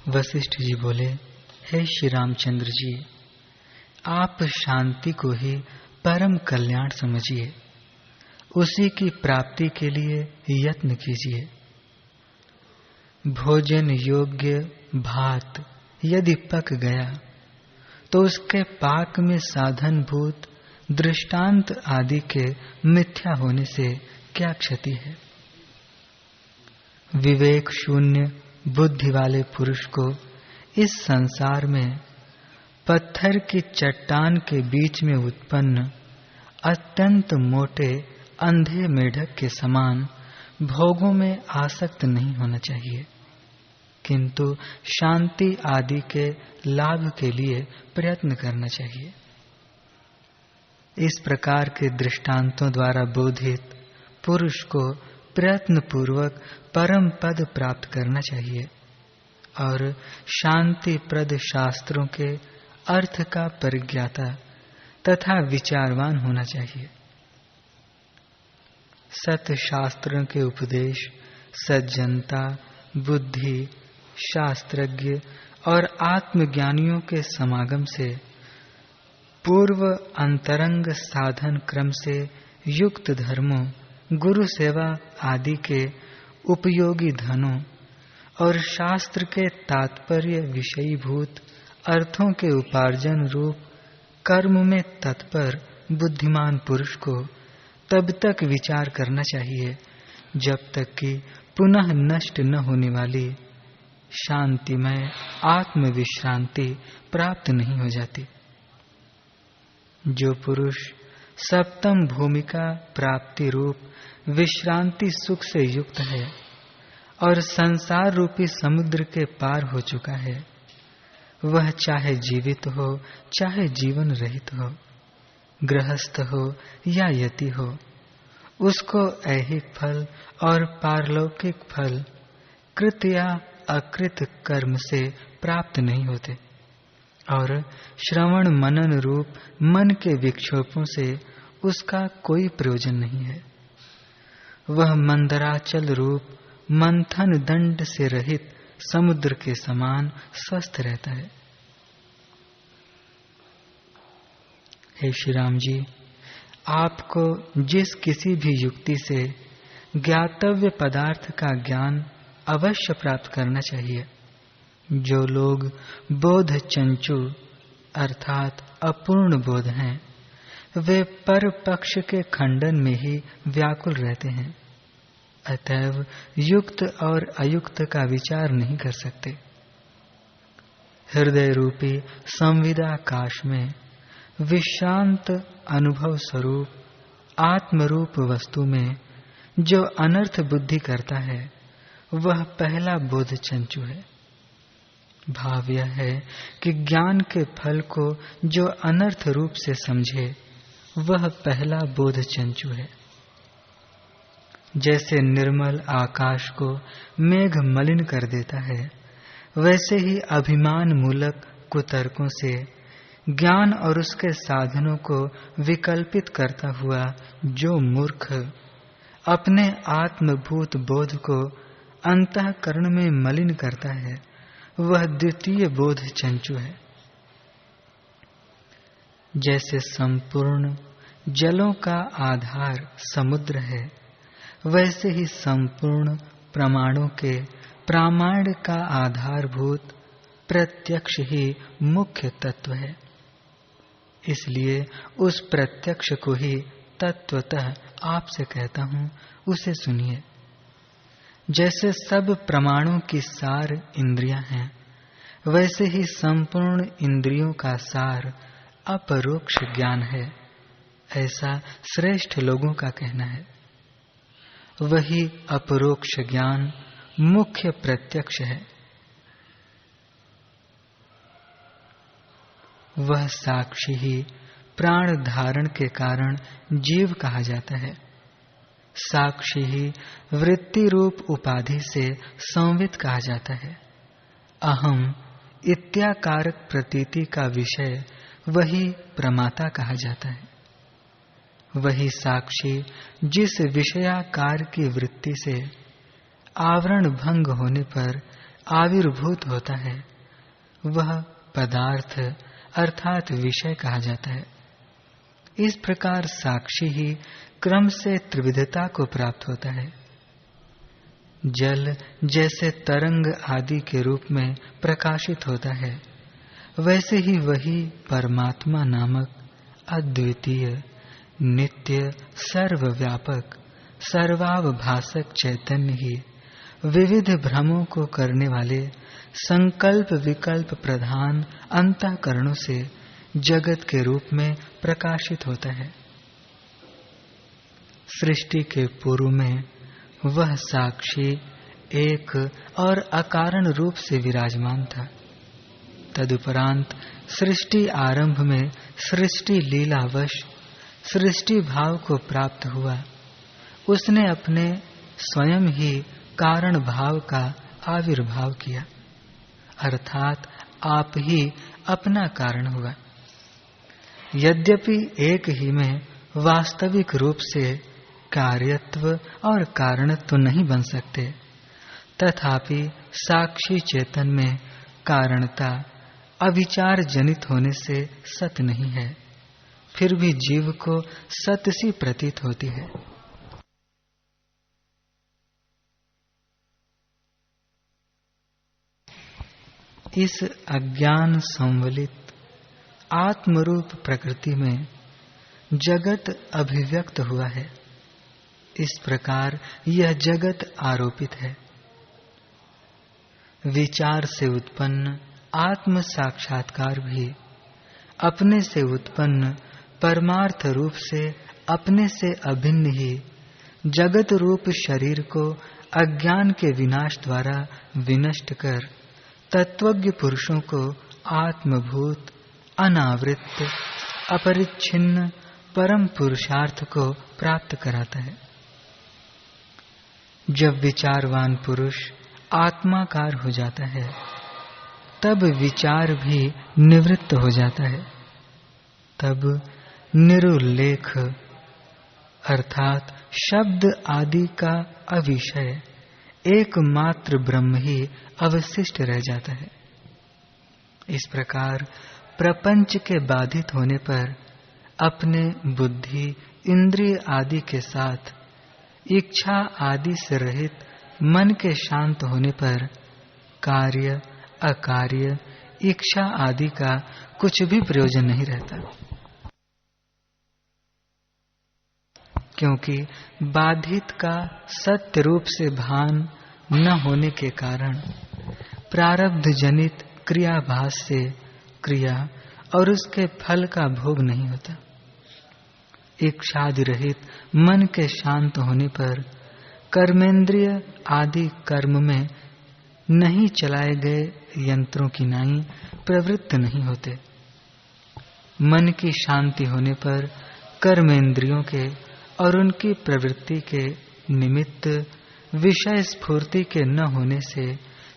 वशिष्ठ जी बोले, हे श्री रामचंद्र जी, आप शांति को ही परम कल्याण समझिए, उसी की प्राप्ति के लिए यत्न कीजिए। भोजन योग्य भात यदि पक गया तो उसके पाक में साधनभूत दृष्टांत आदि के मिथ्या होने से क्या क्षति है। विवेक शून्य बुद्धि वाले पुरुष को इस संसार में पत्थर की चट्टान के बीच में उत्पन्न अत्यंत मोटे अंधे मेढक के समान भोगों में आसक्त नहीं होना चाहिए, किंतु शांति आदि के लाभ के लिए प्रयत्न करना चाहिए। इस प्रकार के दृष्टांतों द्वारा बोधित पुरुष को प्रयत्न पूर्वक परम पद प्राप्त करना चाहिए और शांति प्रद शास्त्रों के अर्थ का परिज्ञाता तथा विचारवान होना चाहिए। सत शास्त्रों के उपदेश, सज्जनता, बुद्धि, शास्त्रज्ञ और आत्मज्ञानियों के समागम से पूर्व अंतरंग साधन क्रम से युक्त धर्मों, गुरु सेवा आदि के उपयोगी धनों और शास्त्र के तात्पर्य विषयीभूत अर्थों के उपार्जन रूप कर्म में तत्पर बुद्धिमान पुरुष को तब तक विचार करना चाहिए जब तक कि पुनः नष्ट न होने वाली शांतिमय आत्म विश्रांति प्राप्त नहीं हो जाती। जो पुरुष सप्तम भूमिका प्राप्ति रूप विश्रांति सुख से युक्त है और संसार रूपी समुद्र के पार हो चुका है, वह चाहे जीवित हो चाहे जीवन रहित हो, गृहस्थ हो या यति हो, उसको ऐहिक फल और पारलौकिक फल कृत या अकृत कर्म से प्राप्त नहीं होते और श्रवण मनन रूप मन के विक्षोभों से उसका कोई प्रयोजन नहीं है। वह मंदराचल रूप मंथन दंड से रहित समुद्र के समान स्वस्थ रहता है। हे श्री राम जी, आपको जिस किसी भी युक्ति से ज्ञातव्य पदार्थ का ज्ञान अवश्य प्राप्त करना चाहिए, जो लोग बोध चंचु अर्थात अपूर्ण बोध हैं, वे पर पक्ष के खंडन में ही व्याकुल रहते हैं, अतएव युक्त और अयुक्त का विचार नहीं कर सकते। हृदय रूपी संविदाकाश में विश्रांत अनुभव स्वरूप आत्मरूप वस्तु में जो अनर्थ बुद्धि करता है, वह पहला बोध चंचु है। भाव यह है कि ज्ञान के फल को जो अनर्थ रूप से समझे, वह पहला बोध चंचु है। जैसे निर्मल आकाश को मेघ मलिन कर देता है, वैसे ही अभिमान मूलक कुतर्कों से ज्ञान और उसके साधनों को विकल्पित करता हुआ जो मूर्ख अपने आत्मभूत बोध को अंतःकरण में मलिन करता है, वह द्वितीय बोध चंचु है। जैसे संपूर्ण जलों का आधार समुद्र है, वैसे ही संपूर्ण प्रमाणों के प्रामाण्य का आधारभूत प्रत्यक्ष ही मुख्य तत्व है। इसलिए उस प्रत्यक्ष को ही तत्वतः आपसे कहता हूँ, उसे सुनिए। जैसे सब प्रमाणों की सार इंद्रियां हैं, वैसे ही संपूर्ण इंद्रियों का सार अपरोक्ष ज्ञान है, ऐसा श्रेष्ठ लोगों का कहना है। वही अपरोक्ष ज्ञान मुख्य प्रत्यक्ष है। वह साक्षी ही प्राण धारण के कारण जीव कहा जाता है। साक्षी ही वृत्ति रूप उपाधि से संवित कहा जाता है। अहम इत्याकारक प्रतीति का विषय वही प्रमाता कहा जाता है। वही साक्षी जिस विषयाकार की वृत्ति से आवरण भंग होने पर आविर्भूत होता है वह पदार्थ अर्थात विषय कहा जाता है। इस प्रकार साक्षी ही क्रम से त्रिविधता को प्राप्त होता है। जल जैसे तरंग आदि के रूप में प्रकाशित होता है, वैसे ही वही परमात्मा नामक अद्वितीय, नित्य, सर्वव्यापक, सर्वावभासक चैतन्य ही विविध भ्रमों को करने वाले संकल्प विकल्प प्रधान अंतःकरणों से जगत के रूप में प्रकाशित होता है। सृष्टि के पूर्व में वह साक्षी एक और अकारण रूप से विराजमान था। तदुपरांत सृष्टि आरंभ में सृष्टि लीलावश सृष्टि भाव को प्राप्त हुआ। उसने अपने स्वयं ही कारण भाव का आविर्भाव किया, अर्थात आप ही अपना कारण हुआ। यद्यपि एक ही में वास्तविक रूप से कार्यत्व और कारणत्व नहीं बन सकते, तथापि साक्षी चेतन में कारणता अविचार जनित होने से सत नहीं है, फिर भी जीव को सत सी प्रतीत होती है। इस अज्ञान संवलित आत्मरूप प्रकृति में जगत अभिव्यक्त हुआ है। इस प्रकार यह जगत आरोपित है। विचार से उत्पन्न आत्म साक्षात्कार भी अपने से उत्पन्न परमार्थ रूप से अपने से अभिन्न ही जगत रूप शरीर को अज्ञान के विनाश द्वारा विनष्ट कर तत्वज्ञ पुरुषों को आत्मभूत, अनावृत, अपरिच्छिन्न परम पुरुषार्थ को प्राप्त कराता है। जब विचारवान पुरुष आत्माकार हो जाता है, तब विचार भी निवृत्त हो जाता है। तब निरुल्लेख अर्थात शब्द आदि का अविषय एकमात्र ब्रह्म ही अवशिष्ट रह जाता है। इस प्रकार प्रपंच के बाधित होने पर अपने बुद्धि, इंद्रिय आदि के साथ इच्छा आदि से रहित मन के शांत होने पर कार्य, अकार्य, इच्छा आदि का कुछ भी प्रयोजन नहीं रहता, क्योंकि बाधित का सत्य रूप से भान न होने के कारण प्रारब्ध जनित क्रियाभास से क्रिया और उसके फल का भोग नहीं होता। इच्छादि रहित मन के शांत होने पर कर्मेंद्रिय आदि कर्म में नहीं चलाए गए यंत्रों की नाई प्रवृत्त नहीं होते। मन की शांति होने पर कर्मेंद्रियों के और उनकी प्रवृत्ति के निमित्त विषय स्फूर्ति के न होने से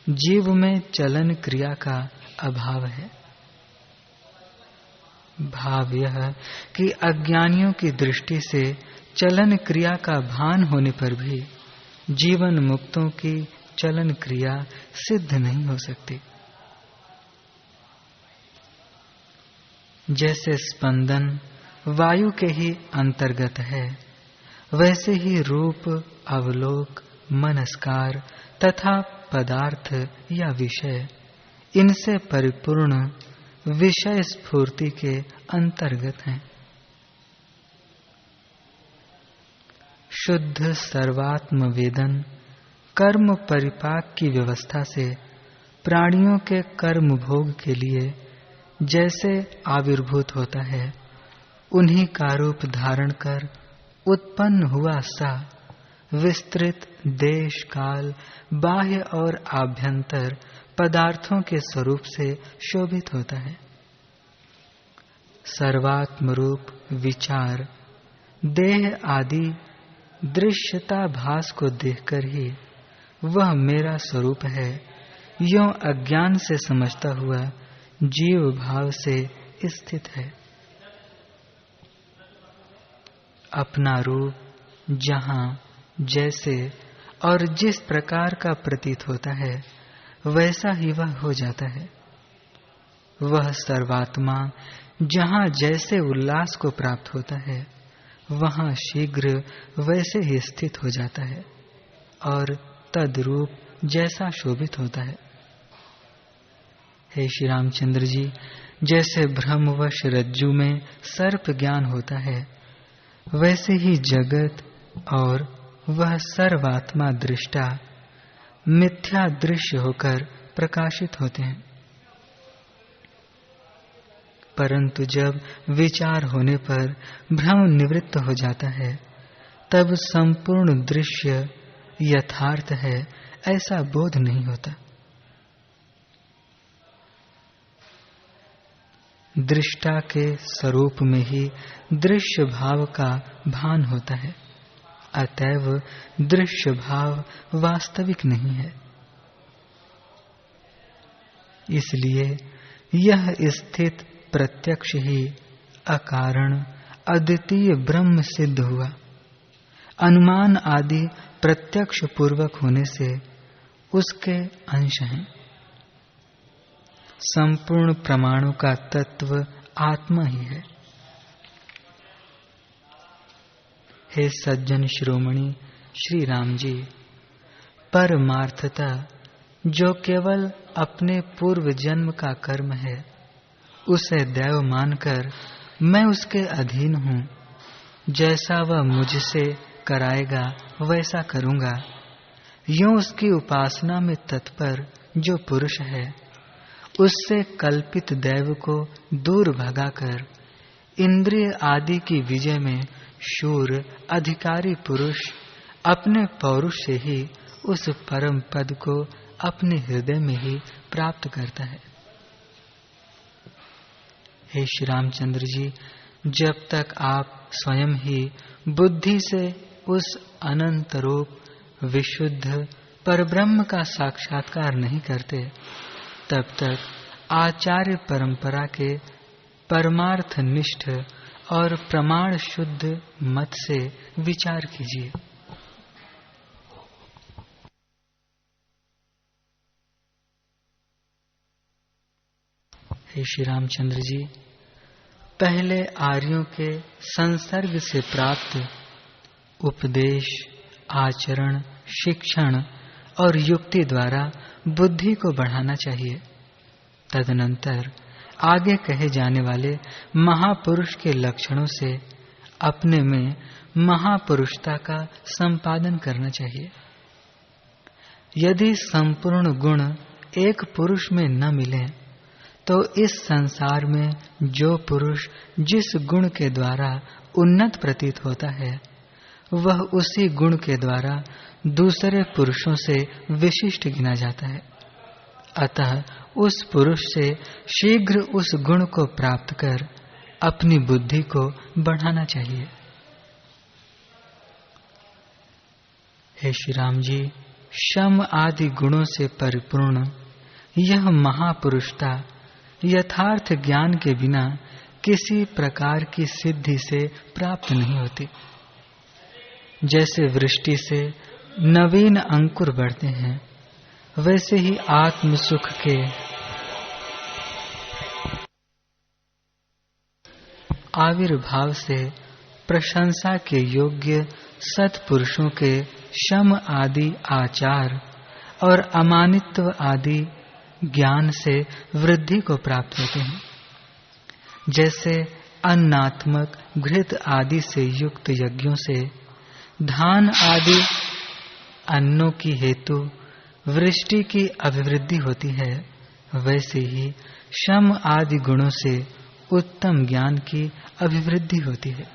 जीव में चलन क्रिया का अभाव है। भाव यह कि अज्ञानियों की दृष्टि से चलन क्रिया का भान होने पर भी जीवन मुक्तों की चलन क्रिया सिद्ध नहीं हो सकती। जैसे स्पंदन वायु के ही अंतर्गत है, वैसे ही रूप, अवलोक, मनस्कार तथा पदार्थ या विषय इनसे परिपूर्ण विषय स्फूर्ति के अंतर्गत हैं। शुद्ध सर्वात्म वेदन कर्म परिपाक की व्यवस्था से प्राणियों के कर्म भोग के लिए जैसे आविर्भूत होता है, उन्हीं का रूप धारण कर उत्पन्न हुआ सा विस्तृत देश काल बाह्य और आभ्यंतर पदार्थों के स्वरूप से शोभित होता है। सर्वात्म रूप विचार देह आदि दृश्यता भास को देखकर ही वह मेरा स्वरूप है, यों अज्ञान से समझता हुआ जीव भाव से स्थित है। अपना रूप जहाँ, जैसे और जिस प्रकार का प्रतीत होता है, वैसा ही वह हो जाता है। वह सर्वात्मा जहाँ जैसे उल्लास को प्राप्त होता है, वहाँ शीघ्र वैसे ही स्थित हो जाता है और तद्रूप जैसा शोभित होता है। हे श्री रामचंद्र जी, जैसे भ्रमवश रज्जु में सर्प ज्ञान होता है, वैसे ही जगत और वह सर्वात्मा दृष्टा मिथ्या दृश्य होकर प्रकाशित होते हैं। परंतु जब विचार होने पर भ्रम निवृत्त हो जाता है, तब संपूर्ण दृश्य यथार्थ है ऐसा बोध नहीं होता। दृष्टा के स्वरूप में ही दृश्य भाव का भान होता है, अतएव दृश्य भाव वास्तविक नहीं है। इसलिए यह स्थित प्रत्यक्ष ही अकारण अद्वितीय ब्रह्म सिद्ध हुआ। अनुमान आदि प्रत्यक्ष पूर्वक होने से उसके अंश हैं। संपूर्ण प्रमाणों का तत्व आत्मा ही है। हे सज्जन शिरोमणि श्री राम जी, परमार्थता जो केवल अपने पूर्व जन्म का कर्म है, उसे दैव मानकर मैं उसके अधीन हूँ। जैसा वह मुझसे कराएगा वैसा करूँगा। यूँ उसकी उपासना में तत्पर जो पुरुष है, उससे कल्पित दैव को दूर भगाकर इंद्रिय आदि की विजय में शूर अधिकारी पुरुष अपने पौरुष से ही उस परम पद को अपने हृदय में ही प्राप्त करता है। हे श्री रामचंद्र जी, जब तक आप स्वयं ही बुद्धि से उस अनंत रूप विशुद्ध परब्रह्म का साक्षात्कार नहीं करते, तब तक आचार्य परंपरा के परमार्थ निष्ठ और प्रमाण शुद्ध मत से विचार कीजिए। हे श्री रामचंद्र जी, पहले आर्यों के संसर्ग से प्राप्त उपदेश, आचरण, शिक्षण और युक्ति द्वारा बुद्धि को बढ़ाना चाहिए। तदनंतर आगे कहे जाने वाले महापुरुष के लक्षणों से अपने में महापुरुषता का संपादन करना चाहिए। यदि संपूर्ण गुण एक पुरुष में न मिले, तो इस संसार में जो पुरुष जिस गुण के द्वारा उन्नत प्रतीत होता है, वह उसी गुण के द्वारा दूसरे पुरुषों से विशिष्ट गिना जाता है। अतः उस पुरुष से शीघ्र उस गुण को प्राप्त कर अपनी बुद्धि को बढ़ाना चाहिए। हे श्री राम जी, शम आदि गुणों से परिपूर्ण यह महापुरुषता यथार्थ ज्ञान के बिना किसी प्रकार की सिद्धि से प्राप्त नहीं होती। जैसे वृष्टि से नवीन अंकुर बढ़ते हैं, वैसे ही आत्म सुख के आविर्भाव से प्रशंसा के योग्य सत्पुरुषों के शम आदि आचार और अमानित्व आदि ज्ञान से वृद्धि को प्राप्त होते हैं। जैसे अन्नात्मक घृत आदि से युक्त यज्ञों से धान आदि अन्नों की हेतु वृष्टि की अभिवृद्धि होती है, वैसे ही शम आदि गुणों से उत्तम ज्ञान की अभिवृद्धि होती है।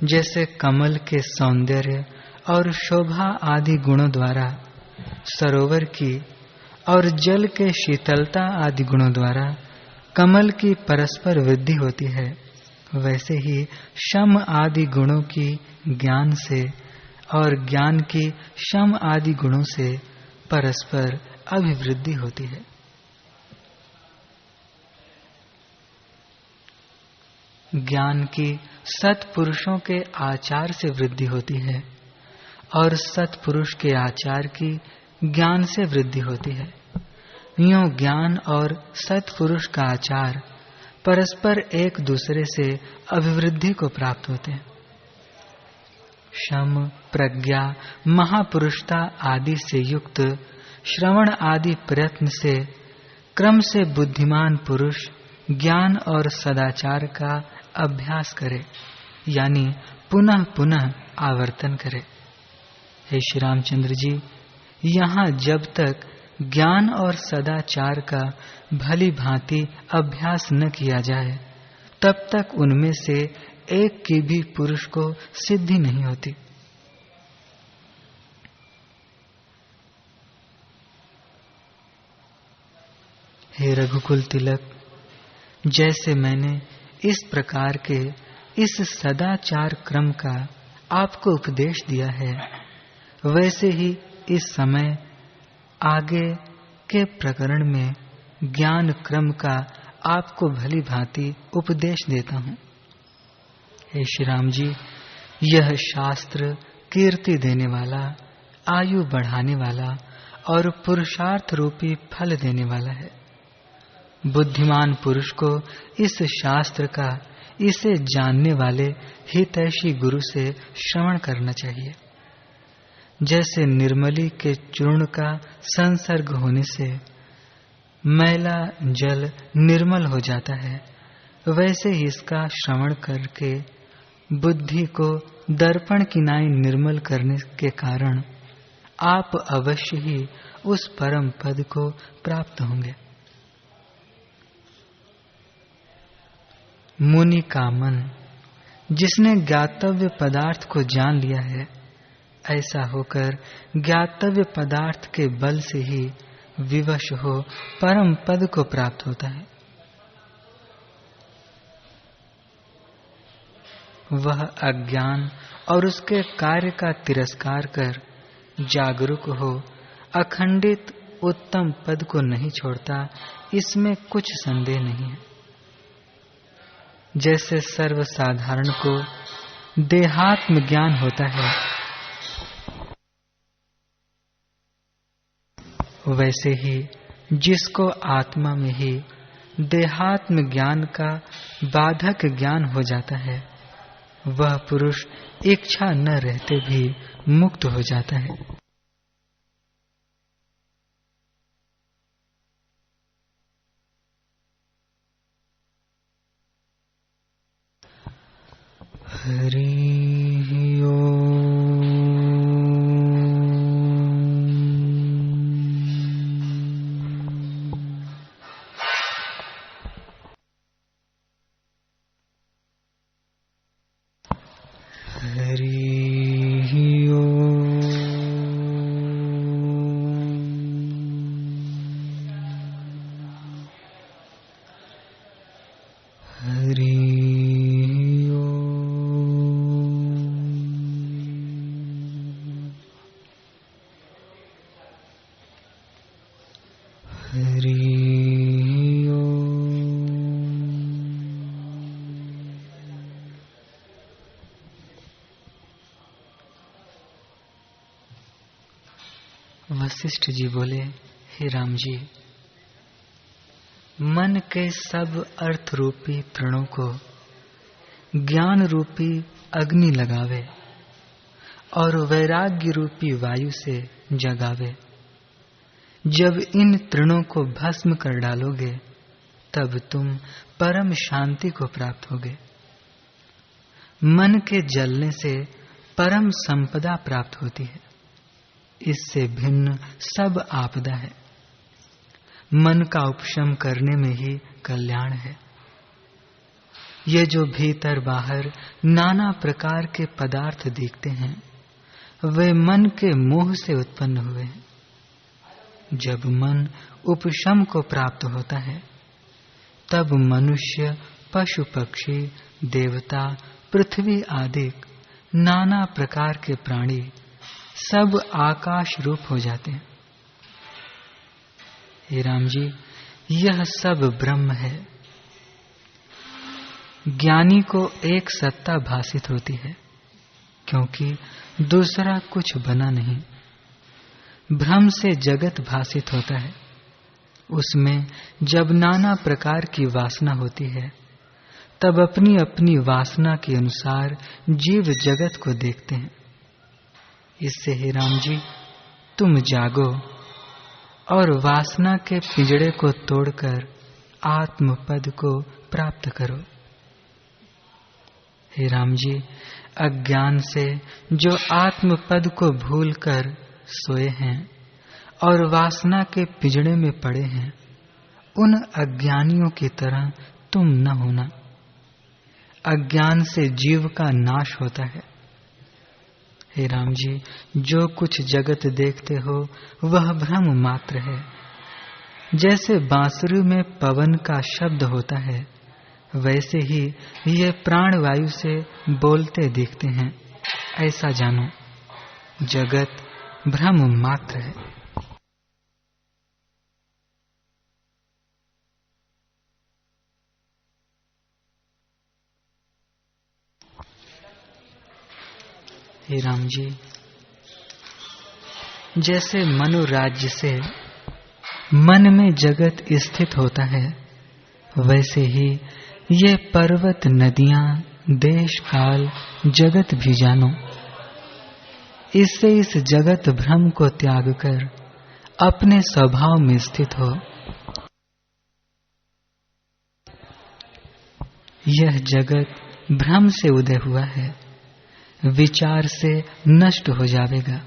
जैसे कमल के सौंदर्य और शोभा आदि गुणों द्वारा सरोवर की और जल के शीतलता आदि गुणों द्वारा कमल की परस्पर वृद्धि होती है, वैसे ही शम आदि गुणों की ज्ञान से और ज्ञान की शम आदि गुणों से परस्पर अभिवृद्धि होती है। ज्ञान की सत्पुरुषों के आचार से वृद्धि होती है और सत्पुरुष के आचार की ज्ञान से वृद्धि होती है। यूं ज्ञान और सत्पुरुष का आचार परस्पर एक दूसरे से अभिवृद्धि को प्राप्त होते हैं। शम, प्रज्ञा, महापुरुषता आदि से युक्त श्रवण आदि प्रयत्न से क्रम से बुद्धिमान पुरुष ज्ञान और सदाचार का अभ्यास करे, यानी पुनः पुनः आवर्तन करे। हे श्री रामचंद्र जी, यहाँ जब तक ज्ञान और सदाचार का भली भांति अभ्यास न किया जाए, तब तक उनमें से एक की भी पुरुष को सिद्धि नहीं होती। हे रघुकुल तिलक, जैसे मैंने इस प्रकार के इस सदाचार क्रम का आपको उपदेश दिया है, वैसे ही इस समय आगे के प्रकरण में ज्ञान क्रम का आपको भली भांति उपदेश देता हूँ। हे श्री राम जी, यह शास्त्र कीर्ति देने वाला, आयु बढ़ाने वाला और पुरुषार्थ रूपी फल देने वाला है। बुद्धिमान पुरुष को इस शास्त्र का इसे जानने वाले हितैषी गुरु से श्रवण करना चाहिए। जैसे निर्मली के चूर्ण का संसर्ग होने से मैला जल निर्मल हो जाता है, वैसे ही इसका श्रवण करके बुद्धि को दर्पण की नाई निर्मल करने के कारण आप अवश्य ही उस परम पद को प्राप्त होंगे। मुनि का मन जिसने ज्ञातव्य पदार्थ को जान लिया है, ऐसा होकर ज्ञातव्य पदार्थ के बल से ही विवश हो परम पद को प्राप्त होता है। वह अज्ञान और उसके कार्य का तिरस्कार कर जागरूक हो अखंडित उत्तम पद को नहीं छोड़ता, इसमें कुछ संदेह नहीं है। जैसे सर्वसाधारण को देहात्म ज्ञान होता है, वैसे ही जिसको आत्मा में ही देहात्म ज्ञान का बाधक ज्ञान हो जाता है, वह पुरुष इच्छा न रहते भी मुक्त हो जाता है। हरि ओम। हरि ओम। हरि वशिष्ठ जी बोले, हे राम जी, मन के सब अर्थ रूपी तृणों को ज्ञान रूपी अग्नि लगावे और वैराग्य रूपी वायु से जगावे। जब इन तृणों को भस्म कर डालोगे, तब तुम परम शांति को प्राप्त होगे। मन के जलने से परम संपदा प्राप्त होती है, इससे भिन्न सब आपदा है। मन का उपशम करने में ही कल्याण है। ये जो भीतर बाहर नाना प्रकार के पदार्थ दिखते हैं, वे मन के मोह से उत्पन्न हुए हैं। जब मन उपशम को प्राप्त होता है, तब मनुष्य, पशु पक्षी, देवता, पृथ्वी आदि नाना प्रकार के प्राणी सब आकाश रूप हो जाते हैं। हे राम जी, यह सब ब्रह्म है। ज्ञानी को एक सत्ता भासित होती है, क्योंकि दूसरा कुछ बना नहीं। भ्रम से जगत भासित होता है। उसमें जब नाना प्रकार की वासना होती है, तब अपनी अपनी वासना के अनुसार जीव जगत को देखते हैं। इससे हे राम जी, तुम जागो और वासना के पिंजड़े को तोड़कर आत्म पद को प्राप्त करो। हे राम जी, अज्ञान से जो आत्म पद को भूलकर सोए हैं और वासना के पिंजड़े में पड़े हैं, उन अज्ञानियों की तरह तुम न होना। अज्ञान से जीव का नाश होता है। हे राम जी, जो कुछ जगत देखते हो वह भ्रम मात्र है। जैसे बांसुरी में पवन का शब्द होता है, वैसे ही ये प्राणवायु से बोलते दिखते हैं। ऐसा जानो, जगत भ्रम मात्र है। हे राम जी, जैसे मनोराज्य से मन में जगत स्थित होता है, वैसे ही ये पर्वत, नदियां, देश, काल, जगत भी जानो। इससे इस जगत भ्रम को त्याग कर अपने स्वभाव में स्थित हो। यह जगत भ्रम से उदय हुआ है, विचार से नष्ट हो जाएगा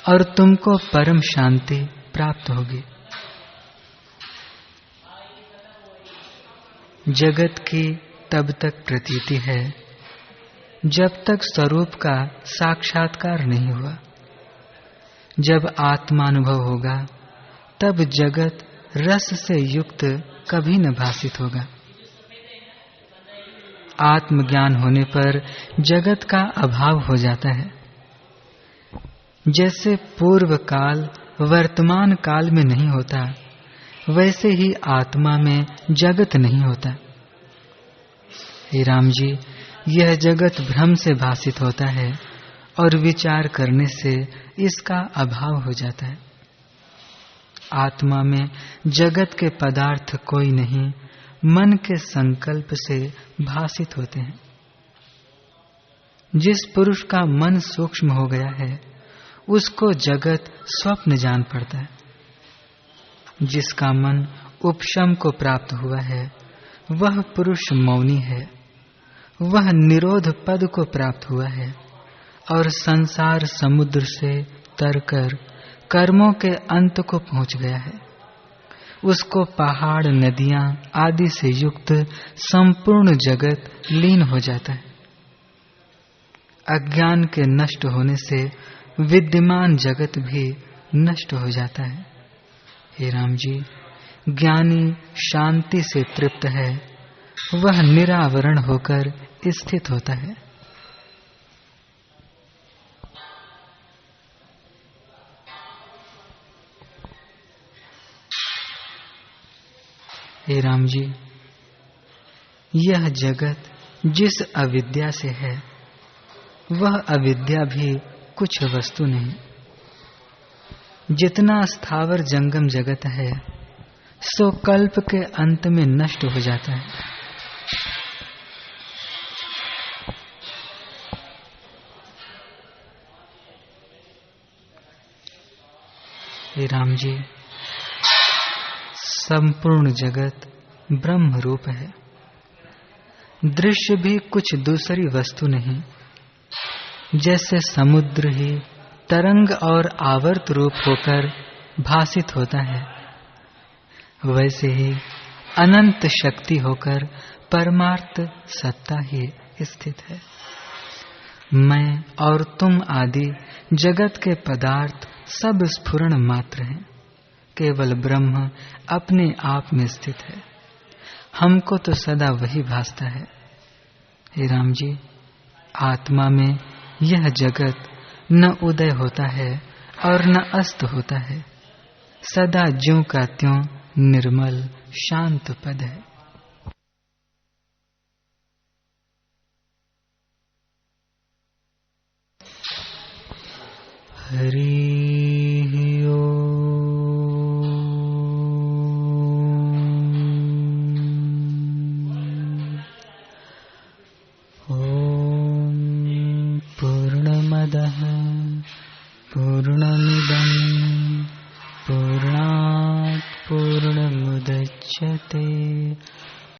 और तुमको परम शांति प्राप्त होगी। जगत की तब तक प्रतीति है जब तक स्वरूप का साक्षात्कार नहीं हुआ। जब आत्मानुभव होगा तब जगत रस से युक्त कभी न भासित होगा। आत्मज्ञान होने पर जगत का अभाव हो जाता है। जैसे पूर्व काल वर्तमान काल में नहीं होता, वैसे ही आत्मा में जगत नहीं होता। हे राम जी, यह जगत भ्रम से भासित होता है और विचार करने से इसका अभाव हो जाता है। आत्मा में जगत के पदार्थ कोई नहीं, मन के संकल्प से भासित होते हैं। जिस पुरुष का मन सूक्ष्म हो गया है, उसको जगत स्वप्न जान पड़ता है। जिसका मन उपशम को प्राप्त हुआ है, वह पुरुष मौनी है। वह निरोध पद को प्राप्त हुआ है और संसार समुद्र से तरकर कर्मों के अंत को पहुंच गया है। उसको पहाड़, नदियां आदि से युक्त संपूर्ण जगत लीन हो जाता है। अज्ञान के नष्ट होने से विद्यमान जगत भी नष्ट हो जाता है। हे राम जी, ज्ञानी शांति से तृप्त है, वह निरावरण होकर स्थित होता है। हे राम जी, यह जगत जिस अविद्या से है, वह अविद्या भी कुछ वस्तु नहीं। जितना स्थावर जंगम जगत है, सो कल्प के अंत में नष्ट हो जाता है। हे राम जी, संपूर्ण जगत ब्रह्म रूप है। दृश्य भी कुछ दूसरी वस्तु नहीं। जैसे समुद्र ही तरंग और आवर्त रूप होकर भासित होता है, वैसे ही अनंत शक्ति होकर परमार्थ सत्ता ही स्थित है। मैं और तुम आदि जगत के पदार्थ सब स्फुरण मात्र हैं। केवल ब्रह्म अपने आप में स्थित है। हमको तो सदा वही भासता है। हे राम जी, आत्मा में यह जगत न उदय होता है और न अस्त होता है। सदा ज्यों का त्यों निर्मल शांत पद है। हरि पूर्णमदः पूर्णमिदं पूर्णात् पूर्णमुदच्यते